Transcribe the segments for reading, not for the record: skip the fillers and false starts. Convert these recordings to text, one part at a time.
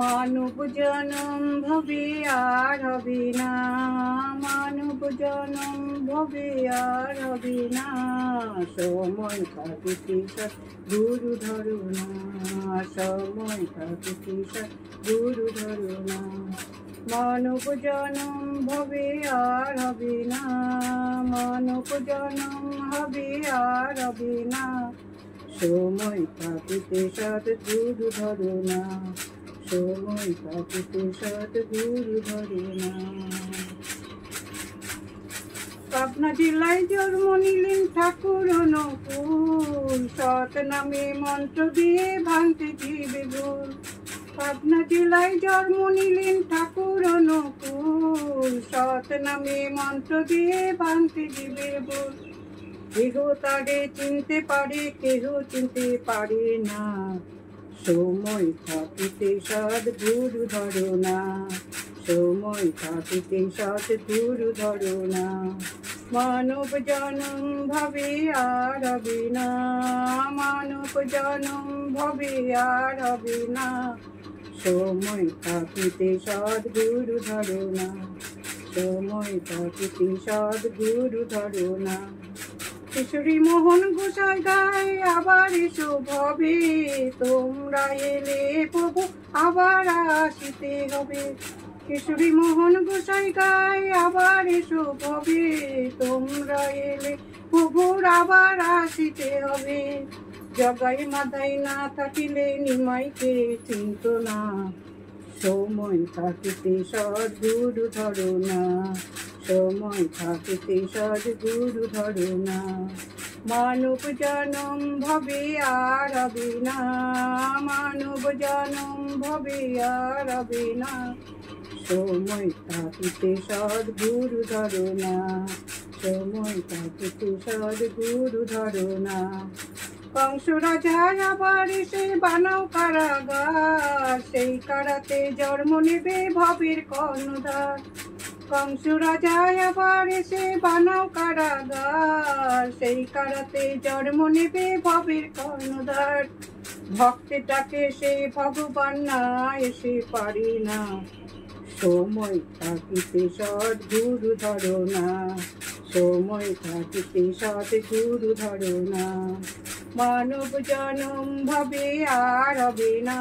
মানব জনম ভবে আর হবে না, মানব জনম ভবে আর হবে না। সময় থাকিতে গুরু ধরো না, সময় থাকিতে গুরু ধরো না। মানব জনম ভবে আর হবে না, মানব জনম হবে আর হবে না। সময় থাকিতে গুরু ধরো না, সময় থাকিতে গুরু ধরো না। পাবনা জেলায় জন্ম নিলেন ঠাকুর অনুকূল, সৎ নামে মন্ত্র দিয়ে ভাঙতে জীবে ভুল। পাবনা জেলায় জন্ম নিলেন ঠাকুর অনুকূল, সৎ নামে মন্ত্র দিয়ে ভাঙতে জীবে ভুল। কেহ তারে চিনতে পারে, কেহ চিনতে পারে না। সময় থাকিতে গুরু ধরো না, সময় থাকিতে গুরু ধরো না। মানব জনম ভবে আর হবে না, মানব জনম ভবে আর হবে না। সময় থাকিতে গুরু ধরো না, সময় থাকিতে গুরু ধরো না। কিশোরী মোহন গোসাই গায় আবার এসো ভবে, তোমরা এলে প্রভু আবার আসিতে হবে। কিশোরী মোহন গোসাই গায় আবার এসো ভবে, তোমরা এলে প্রভুর আবার আসিতে হবে। জগাই মাথায় না থাকিলে নিমাইকে চিন্ত না, সময় থাকিতে গুরু ধরো না, সময় থাকিতে গুরু ধরো না। মানব জনম ভবে আর হবে না, মানব জনম ভবে আর হবে না। সময় থাকিতে গুরু ধরো না, সময় থাকিতে গুরু ধরো না। কংস রাজা আবার এসে বানাও কারাগার, সেই কারাতে জন্ম নেবে ভবের কর্ণধার। কংস রাজা আবার এসে বানাও কারাগার, সেই কারাতে জন্ম নেবে ভবের কর্ণধার। ভক্তটাকে সে ভগবান না এসে পারে না, সময় থাকিতে গুরু ধরো না, সময় থাকিতে গুরু ধরো না। মানব জনম ভবে আর হবে না,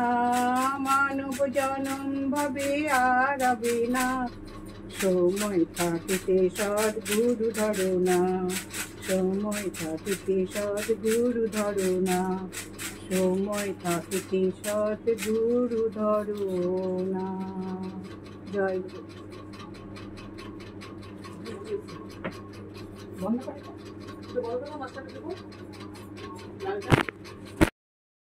মানব জনম ভবে আর হবে না। সময় থাকিতে গুরু ধরো না, সময় থাকিতে গুরু ধরো না, সময় থাকিতে গুরু ধরো না। জয় গুরু। বন্ধ করে